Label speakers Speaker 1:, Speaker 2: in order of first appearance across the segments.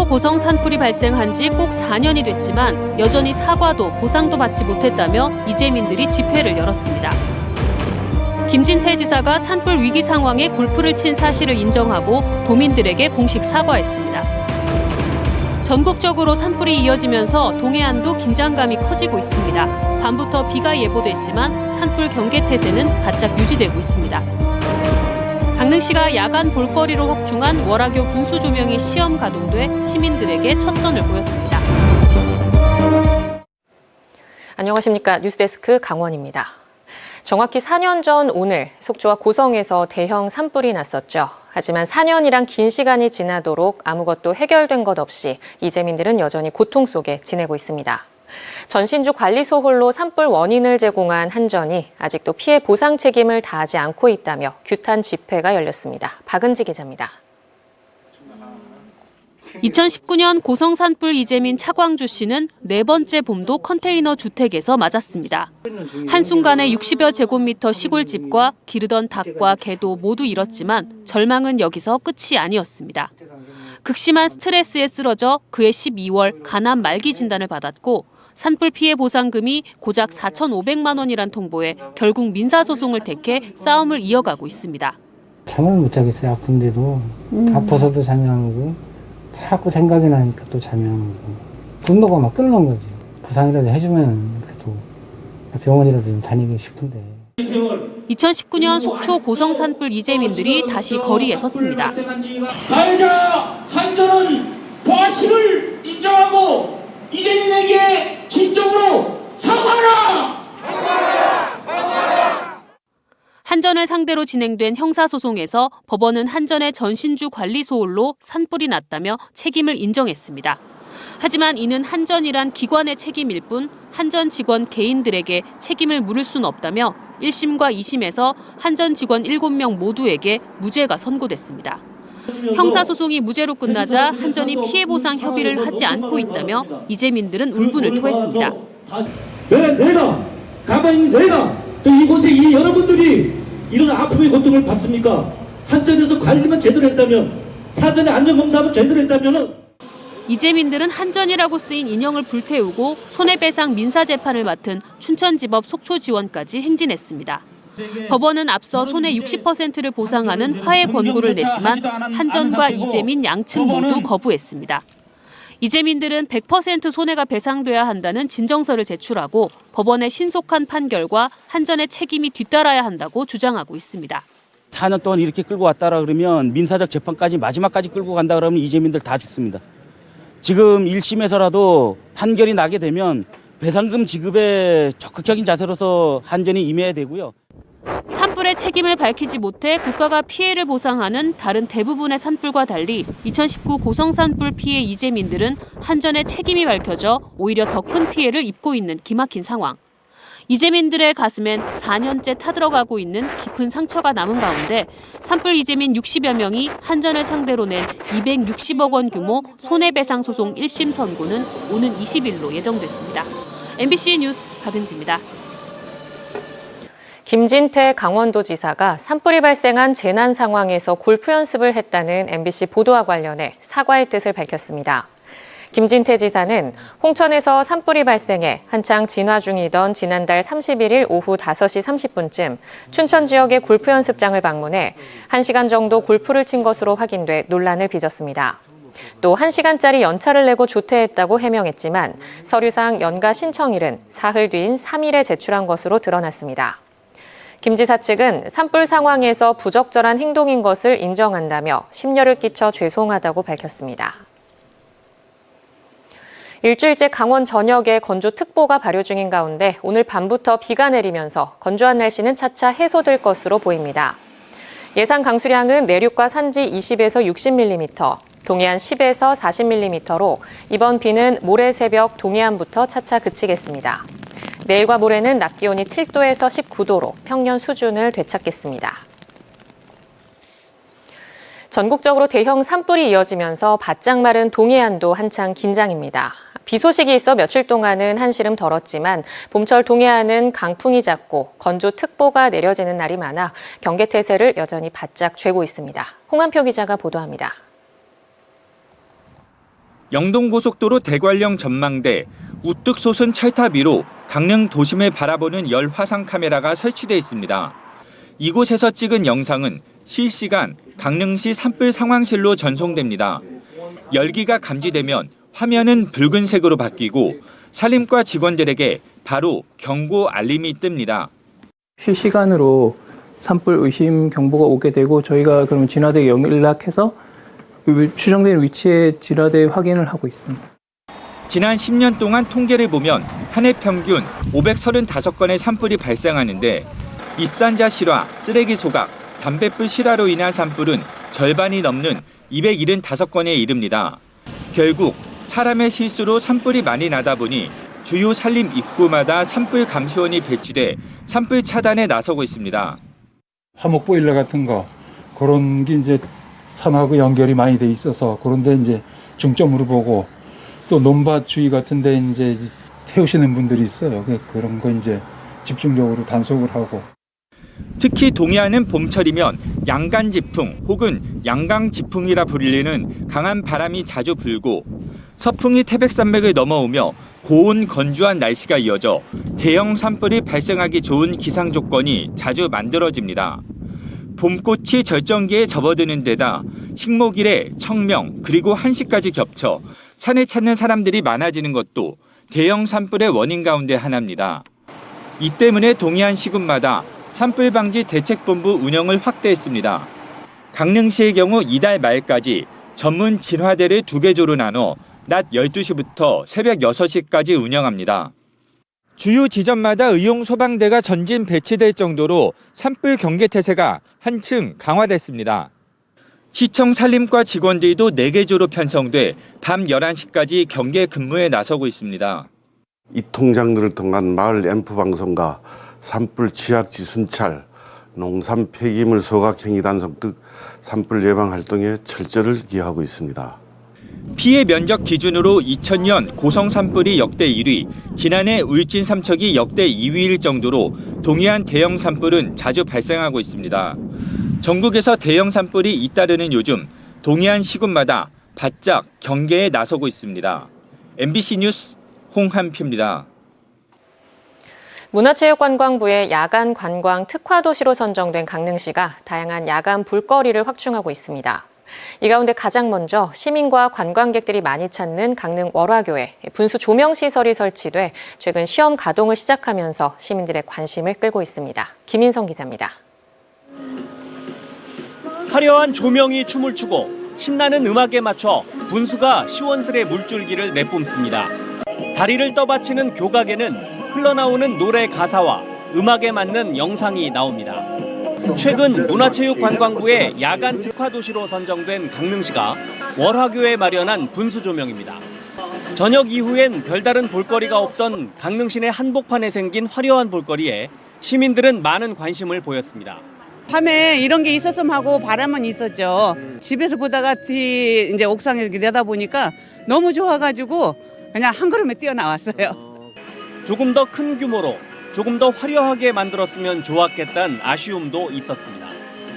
Speaker 1: 고성 산불이 발생한 지 꼭 4년이 됐지만 여전히 사과도 보상도 받지 못했다며 이재민들이 집회를 열었습니다. 김진태 지사가 산불 위기 상황에 골프를 친 사실을 인정하고 도민들에게 공식 사과했습니다. 전국적으로 산불이 이어지면서 동해안도 긴장감이 커지고 있습니다. 밤부터 비가 예보됐지만 산불 경계 태세는 바짝 유지되고 있습니다. 강릉시가 야간 볼거리로 확충한 월화교 분수 조명이 시험 가동돼 시민들에게 첫 선을 보였습니다.
Speaker 2: 안녕하십니까. 뉴스데스크 강원입니다. 정확히 4년 전 오늘 속초와 고성에서 대형 산불이 났었죠. 하지만 4년이란 긴 시간이 지나도록 아무것도 해결된 것 없이 이재민들은 여전히 고통 속에 지내고 있습니다. 전신주 관리소 홀로 산불 원인을 제공한 한전이 아직도 피해 보상 책임을 다하지 않고 있다며 규탄 집회가 열렸습니다. 박은지 기자입니다.
Speaker 1: 2019년 고성 산불 이재민 차광주 씨는 네 번째 봄도 컨테이너 주택에서 맞았습니다. 한순간에 60여 제곱미터 시골집과 기르던 닭과 개도 모두 잃었지만 절망은 여기서 끝이 아니었습니다. 극심한 스트레스에 쓰러져 그해 12월 간암 말기 진단을 받았고 산불 피해 보상금이 고작 4,500만 원이란 통보에 결국 민사소송을 택해 싸움을 이어가고 있습니다.
Speaker 3: 잠을 못 자겠어요. 아픈데도. 아파서도 잠이 안 오고 자꾸 생각이 나니까 또 잠이 안 오고 분노가 막 끓는 거지. 보상이라도 해주면 그래도 병원이라도 좀 다니기 싶은데.
Speaker 1: 2019년 속초 고성 산불 이재민들이 다시 거리에 섰습니다.
Speaker 4: 가해자 한전은 과실을 인정하고 이재민에게 진정으로 사과하라!
Speaker 1: 한전을 상대로 진행된 형사소송에서 법원은 한전의 전신주 관리소홀로 산불이 났다며 책임을 인정했습니다. 하지만 이는 한전이란 기관의 책임일 뿐 한전 직원 개인들에게 책임을 물을 수는 없다며 1심과 2심에서 한전 직원 7명 모두에게 무죄가 선고됐습니다. 형사소송이 무죄로 끝나자 한전이 피해보상 협의를 하지 않고 있다며 이재민들은 울분을 토했습니다.
Speaker 4: 왜 내가 가만히 있는 내가 또 이곳에 이 여러분들이 이런 아픔의 고통을 받습니까? 한전에서 관리만 제대로 했다면 사전에 안전검사만 제대로 했다면
Speaker 1: 이재민들은 한전이라고 쓰인 인형을 불태우고 손해배상 민사재판을 맡은 춘천지법 속초지원까지 행진했습니다. 법원은 앞서 손해 60%를 보상하는 화해 권고를 냈지만 한전과 이재민 양측 모두 거부했습니다. 이재민들은 100% 손해가 배상돼야 한다는 진정서를 제출하고 법원의 신속한 판결과 한전의 책임이 뒤따라야 한다고 주장하고 있습니다.
Speaker 5: 4년 동안 이렇게 끌고 왔다라 그러면 민사적 재판까지 마지막까지 끌고 간다 그러면 이재민들 다 죽습니다. 지금 1심에서라도 판결이 나게 되면 배상금 지급에 적극적인 자세로서 한전이 임해야 되고요.
Speaker 1: 산불의 책임을 밝히지 못해 국가가 피해를 보상하는 다른 대부분의 산불과 달리 2019 고성 산불 피해 이재민들은 한전의 책임이 밝혀져 오히려 더 큰 피해를 입고 있는 기막힌 상황. 이재민들의 가슴엔 4년째 타들어가고 있는 깊은 상처가 남은 가운데 산불 이재민 60여 명이 한전을 상대로 낸 260억 원 규모 손해배상 소송 1심 선고는 오는 20일로 예정됐습니다. MBC 뉴스 박은지입니다.
Speaker 2: 김진태 강원도지사가 산불이 발생한 재난 상황에서 골프 연습을 했다는 MBC 보도와 관련해 사과의 뜻을 밝혔습니다. 김진태 지사는 홍천에서 산불이 발생해 한창 진화 중이던 지난달 31일 오후 5시 30분쯤 춘천 지역의 골프 연습장을 방문해 1시간 정도 골프를 친 것으로 확인돼 논란을 빚었습니다. 또 1시간짜리 연차를 내고 조퇴했다고 해명했지만 서류상 연가 신청일은 사흘 뒤인 3일에 제출한 것으로 드러났습니다. 김 지사 측은 산불 상황에서 부적절한 행동인 것을 인정한다며 심려를 끼쳐 죄송하다고 밝혔습니다. 일주일째 강원 전역에 건조특보가 발효 중인 가운데 오늘 밤부터 비가 내리면서 건조한 날씨는 차차 해소될 것으로 보입니다. 예상 강수량은 내륙과 산지 20에서 60mm, 동해안 10에서 40mm로 이번 비는 모레 새벽 동해안부터 차차 그치겠습니다. 내일과 모레는 낮 기온이 7도에서 19도로 평년 수준을 되찾겠습니다. 전국적으로 대형 산불이 이어지면서 바짝 마른 동해안도 한창 긴장입니다. 비 소식이 있어 며칠 동안은 한시름 덜었지만 봄철 동해안은 강풍이 잦고 건조특보가 내려지는 날이 많아 경계태세를 여전히 바짝 쥐고 있습니다. 홍한표 기자가 보도합니다.
Speaker 6: 영동고속도로 대관령 전망대 우뚝 솟은 철탑 위로 강릉 도심을 바라보는 열 화상 카메라가 설치돼 있습니다. 이곳에서 찍은 영상은 실시간 강릉시 산불 상황실로 전송됩니다. 열기가 감지되면 화면은 붉은색으로 바뀌고 산림과 직원들에게 바로 경고 알림이 뜹니다.
Speaker 7: 실시간으로 산불 의심 경보가 오게 되고 저희가 그러면 진화대에 연락해서 추정된 위치의 진화대 확인을 하고 있습니다.
Speaker 6: 지난 10년 동안 통계를 보면 한 해 평균 535건의 산불이 발생하는데 입산자 실화, 쓰레기 소각, 담뱃불 실화로 인한 산불은 절반이 넘는 275건에 이릅니다. 결국 사람의 실수로 산불이 많이 나다 보니 주요 산림 입구마다 산불 감시원이 배치돼 산불 차단에 나서고 있습니다.
Speaker 8: 화목 보일러 같은 거 그런 게 이제 산하고 연결이 많이 돼 있어서 그런데 이제 중점으로 보고 또 논밭 주위 같은데 이제 태우시는 분들이 있어요. 그런 거 이제 집중적으로 단속을 하고.
Speaker 6: 특히 동해안은 봄철이면 양간지풍 혹은 양강지풍이라 불리는 강한 바람이 자주 불고 서풍이 태백산맥을 넘어오며 고온 건조한 날씨가 이어져 대형 산불이 발생하기 좋은 기상 조건이 자주 만들어집니다. 봄꽃이 절정기에 접어드는 데다 식목일에 청명 그리고 한시까지 겹쳐 산을 찾는 사람들이 많아지는 것도 대형 산불의 원인 가운데 하나입니다. 이 때문에 동해안 시군마다 산불 방지 대책본부 운영을 확대했습니다. 강릉시의 경우 이달 말까지 전문 진화대를 2개조로 나눠 낮 12시부터 새벽 6시까지 운영합니다. 주요 지점마다 의용 소방대가 전진 배치될 정도로 산불 경계 태세가 한층 강화됐습니다. 시청 산림과 직원들도 4개조로 편성돼 밤 11시까지 경계 근무에 나서고 있습니다.
Speaker 9: 이 통장들을 통한 마을 앰프 방송과 산불 취약지 순찰, 농산 폐기물 소각 행위 단속 등 산불 예방 활동에 철저를 기하고 있습니다.
Speaker 6: 피해 면적 기준으로 2000년 고성 산불이 역대 1위, 지난해 울진 삼척이 역대 2위일 정도로 동해안 대형 산불은 자주 발생하고 있습니다. 전국에서 대형 산불이 잇따르는 요즘 동해안 시군마다 바짝 경계에 나서고 있습니다. MBC 뉴스 홍한표입니다.
Speaker 2: 문화체육관광부의 야간 관광 특화도시로 선정된 강릉시가 다양한 야간 볼거리를 확충하고 있습니다. 이 가운데 가장 먼저 시민과 관광객들이 많이 찾는 강릉 월화교에 분수 조명시설이 설치돼 최근 시험 가동을 시작하면서 시민들의 관심을 끌고 있습니다. 김인성 기자입니다.
Speaker 10: 화려한 조명이 춤을 추고 신나는 음악에 맞춰 분수가 시원스레 물줄기를 내뿜습니다. 다리를 떠받치는 교각에는 흘러나오는 노래 가사와 음악에 맞는 영상이 나옵니다. 최근 문화체육관광부의 야간 특화도시로 선정된 강릉시가 월화교에 마련한 분수 조명입니다. 저녁 이후엔 별다른 볼거리가 없던 강릉 시내 한복판에 생긴 화려한 볼거리에 시민들은 많은 관심을 보였습니다.
Speaker 11: 밤에 이런 게 있었으면 하고 바람은 있었죠. 집에서 보다가 이제 옥상에 이렇게 내다보니까 너무 좋아가지고 그냥 한 걸음에 뛰어나왔어요.
Speaker 10: 조금 더 큰 규모로 조금 더 화려하게 만들었으면 좋았겠다는 아쉬움도 있었습니다.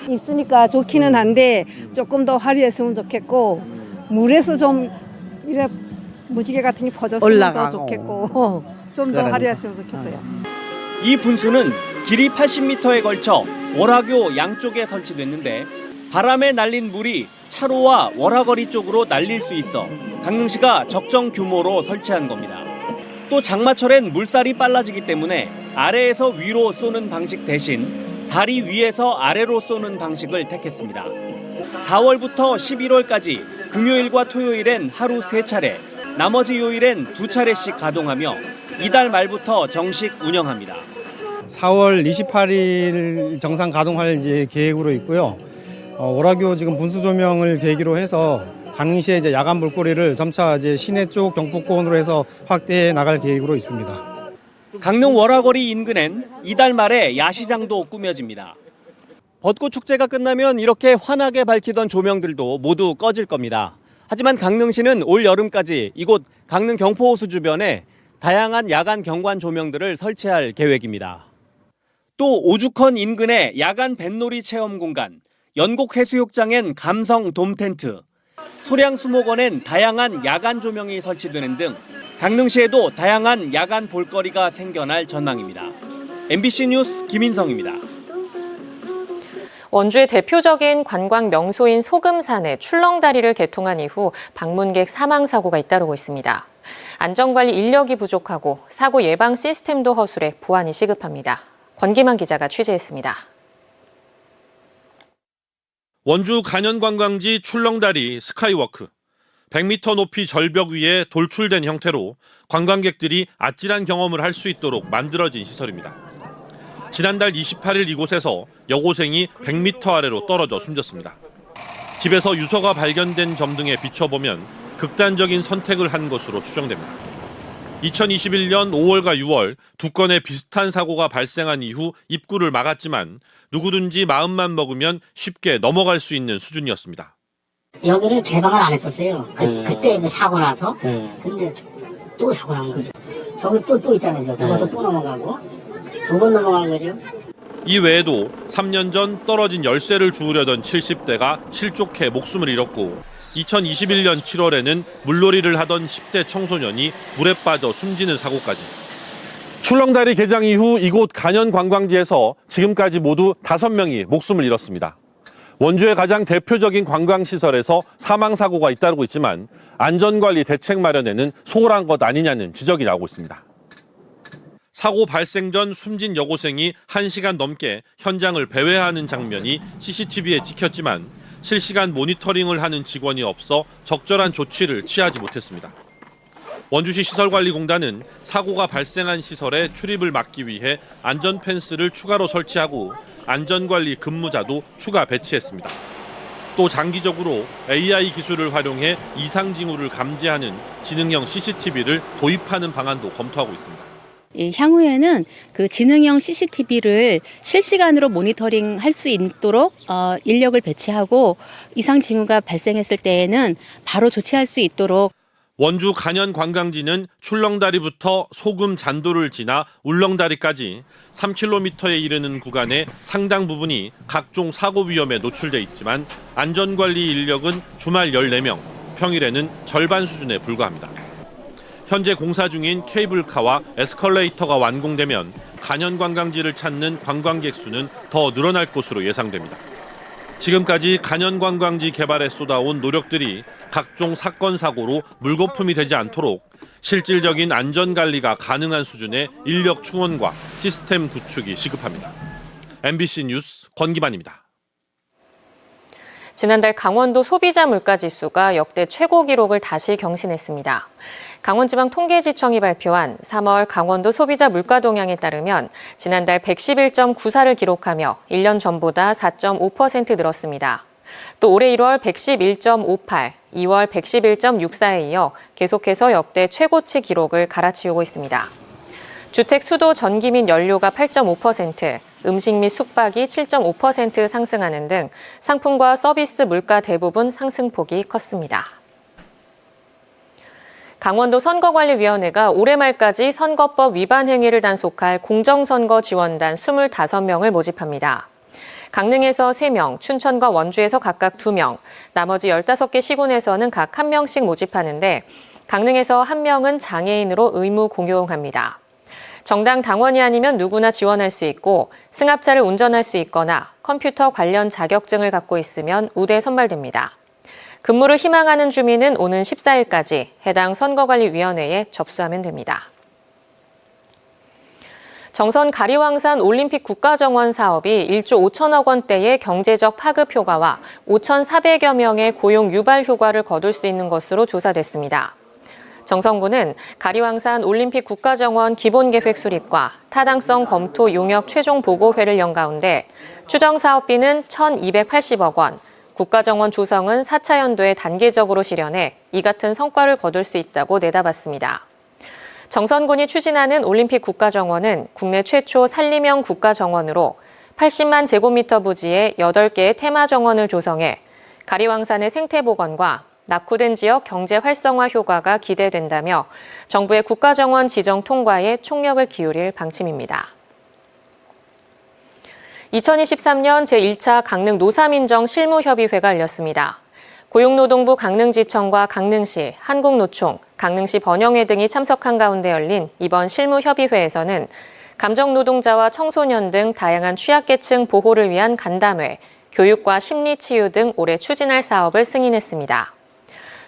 Speaker 12: 있으니까 좋기는 한데 조금 더 화려했으면 좋겠고 물에서 좀 이래 무지개 같은 게 퍼졌으면 더 좋겠고 좀 더 화려했으면 좋겠어요.
Speaker 10: 이 분수는 길이 80m에 걸쳐 월화교 양쪽에 설치됐는데 바람에 날린 물이 차로와 월화거리 쪽으로 날릴 수 있어 강릉시가 적정 규모로 설치한 겁니다. 또 장마철엔 물살이 빨라지기 때문에 아래에서 위로 쏘는 방식 대신 다리 위에서 아래로 쏘는 방식을 택했습니다. 4월부터 11월까지 금요일과 토요일엔 하루 3차례, 나머지 요일엔 2차례씩 가동하며 이달 말부터 정식 운영합니다.
Speaker 13: 4월 28일 정상 가동할 계획으로 있고요. 월화교 지금 분수 조명을 계기로 해서 강릉시의 이제 야간 볼거리를 점차 이제 시내 쪽 경복궁으로 해서 확대해 나갈 계획으로 있습니다.
Speaker 10: 강릉 월화거리 인근엔 이달 말에 야시장도 꾸며집니다. 벚꽃 축제가 끝나면 이렇게 환하게 밝히던 조명들도 모두 꺼질 겁니다. 하지만 강릉시는 올 여름까지 이곳 강릉 경포호수 주변에 다양한 야간 경관 조명들을 설치할 계획입니다. 또 오죽헌 인근의 야간 뱃놀이 체험 공간, 연곡해수욕장엔 감성 돔 텐트, 소량 수목원엔 다양한 야간 조명이 설치되는 등 강릉시에도 다양한 야간 볼거리가 생겨날 전망입니다. MBC 뉴스 김인성입니다.
Speaker 2: 원주의 대표적인 관광 명소인 소금산에 출렁다리를 개통한 이후 방문객 사망 사고가 잇따르고 있습니다. 안전관리 인력이 부족하고 사고 예방 시스템도 허술해 보완이 시급합니다. 권기만 기자가 취재했습니다.
Speaker 14: 원주 간현관광지 출렁다리 스카이워크. 100m 높이 절벽 위에 돌출된 형태로 관광객들이 아찔한 경험을 할 수 있도록 만들어진 시설입니다. 지난달 28일 이곳에서 여고생이 100m 아래로 떨어져 숨졌습니다. 집에서 유서가 발견된 점 등에 비춰보면 극단적인 선택을 한 것으로 추정됩니다. 2021년 5월과 6월 두 건의 비슷한 사고가 발생한 이후 입구를 막았지만 누구든지 마음만 먹으면 쉽게 넘어갈 수 있는 수준이었습니다.
Speaker 15: 여기를 개방을 안 했었어요. 그때 사고 나서. 근데 또 사고 난 거죠. 저기 또 있잖아요. 저것도 또 넘어가고. 두 번 넘어간 거죠.
Speaker 14: 이 외에도 3년 전 떨어진 열쇠를 주우려던 70대가 실족해 목숨을 잃었고 2021년 7월에는 물놀이를 하던 10대 청소년이 물에 빠져 숨지는 사고까지. 출렁다리 개장 이후 이곳 간현관광지에서 지금까지 모두 5명이 목숨을 잃었습니다. 원주의 가장 대표적인 관광시설에서 사망사고가 잇따르고 있지만 안전관리 대책 마련에는 소홀한 것 아니냐는 지적이 나오고 있습니다. 사고 발생 전 숨진 여고생이 1시간 넘게 현장을 배회하는 장면이 CCTV에 찍혔지만 실시간 모니터링을 하는 직원이 없어 적절한 조치를 취하지 못했습니다. 원주시 시설관리공단은 사고가 발생한 시설에 출입을 막기 위해 안전 펜스를 추가로 설치하고 안전관리 근무자도 추가 배치했습니다. 또 장기적으로 AI 기술을 활용해 이상 징후를 감지하는 지능형 CCTV를 도입하는 방안도 검토하고 있습니다.
Speaker 16: 향후에는 그 지능형 CCTV를 실시간으로 모니터링할 수 있도록 인력을 배치하고 이상 징후가 발생했을 때에는 바로 조치할 수 있도록.
Speaker 14: 원주 간현관광지는 출렁다리부터 소금 잔도를 지나 울렁다리까지 3km에 이르는 구간의 상당 부분이 각종 사고 위험에 노출돼 있지만 안전관리 인력은 주말 14명, 평일에는 절반 수준에 불과합니다. 현재 공사 중인 케이블카와 에스컬레이터가 완공되면 간현관광지를 찾는 관광객 수는 더 늘어날 것으로 예상됩니다. 지금까지 간현관광지 개발에 쏟아온 노력들이 각종 사건 사고로 물거품이 되지 않도록 실질적인 안전관리가 가능한 수준의 인력 충원과 시스템 구축이 시급합니다. MBC 뉴스 권기만입니다.
Speaker 2: 지난달 강원도 소비자 물가지수가 역대 최고 기록을 다시 경신했습니다. 강원지방통계지청이 발표한 3월 강원도 소비자 물가 동향에 따르면 지난달 111.94를 기록하며 1년 전보다 4.5% 늘었습니다. 또 올해 1월 111.58, 2월 111.64에 이어 계속해서 역대 최고치 기록을 갈아치우고 있습니다. 주택, 수도, 전기 및 연료가 8.5%, 음식 및 숙박이 7.5% 상승하는 등 상품과 서비스 물가 대부분 상승폭이 컸습니다. 강원도 선거관리위원회가 올해 말까지 선거법 위반 행위를 단속할 공정선거 지원단 25명을 모집합니다. 강릉에서 3명, 춘천과 원주에서 각각 2명, 나머지 15개 시군에서는 각 1명씩 모집하는데 강릉에서 1명은 장애인으로 의무 공용합니다. 정당 당원이 아니면 누구나 지원할 수 있고 승합차를 운전할 수 있거나 컴퓨터 관련 자격증을 갖고 있으면 우대 선발됩니다. 근무를 희망하는 주민은 오는 14일까지 해당 선거관리위원회에 접수하면 됩니다. 정선 가리왕산 올림픽 국가정원 사업이 1조 5천억 원대의 경제적 파급 효과와 5,400여 명의 고용 유발 효과를 거둘 수 있는 것으로 조사됐습니다. 정성군은 가리왕산 올림픽 국가정원 기본계획 수립과 타당성 검토 용역 최종 보고회를 연 가운데 추정 사업비는 1,280억 원, 국가정원 조성은 4차 연도에 단계적으로 실현해 이 같은 성과를 거둘 수 있다고 내다봤습니다. 정선군이 추진하는 올림픽 국가정원은 국내 최초 산림형 국가정원으로 80만 제곱미터 부지에 8개의 테마정원을 조성해 가리왕산의 생태복원과 낙후된 지역 경제 활성화 효과가 기대된다며 정부의 국가정원 지정 통과에 총력을 기울일 방침입니다. 2023년 제1차 강릉 노사민정 실무협의회가 열렸습니다. 고용노동부 강릉지청과 강릉시, 한국노총, 강릉시 번영회 등이 참석한 가운데 열린 이번 실무협의회에서는 감정노동자와 청소년 등 다양한 취약계층 보호를 위한 간담회, 교육과 심리치유 등 올해 추진할 사업을 승인했습니다.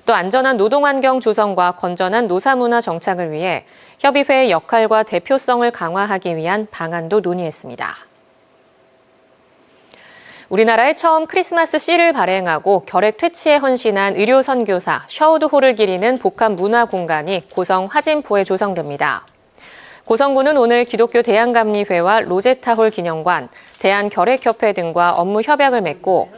Speaker 2: 또 안전한 노동환경 조성과 건전한 노사문화 정착을 위해 협의회의 역할과 대표성을 강화하기 위한 방안도 논의했습니다. 우리나라에 처음 크리스마스 씨를 발행하고 결핵 퇴치에 헌신한 의료 선교사 셔우드홀을 기리는 복합 문화 공간이 고성 화진포에 조성됩니다. 고성군은 오늘 기독교 대한감리회와 로제타홀 기념관, 대한결핵협회 등과 업무 협약을 맺고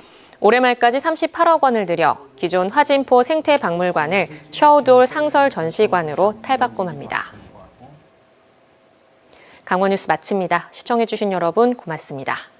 Speaker 2: 올해 말까지 38억 원을 들여 기존 화진포 생태박물관을 셔우드홀 상설 전시관으로 탈바꿈합니다. 강원뉴스 마칩니다. 시청해주신 여러분 고맙습니다.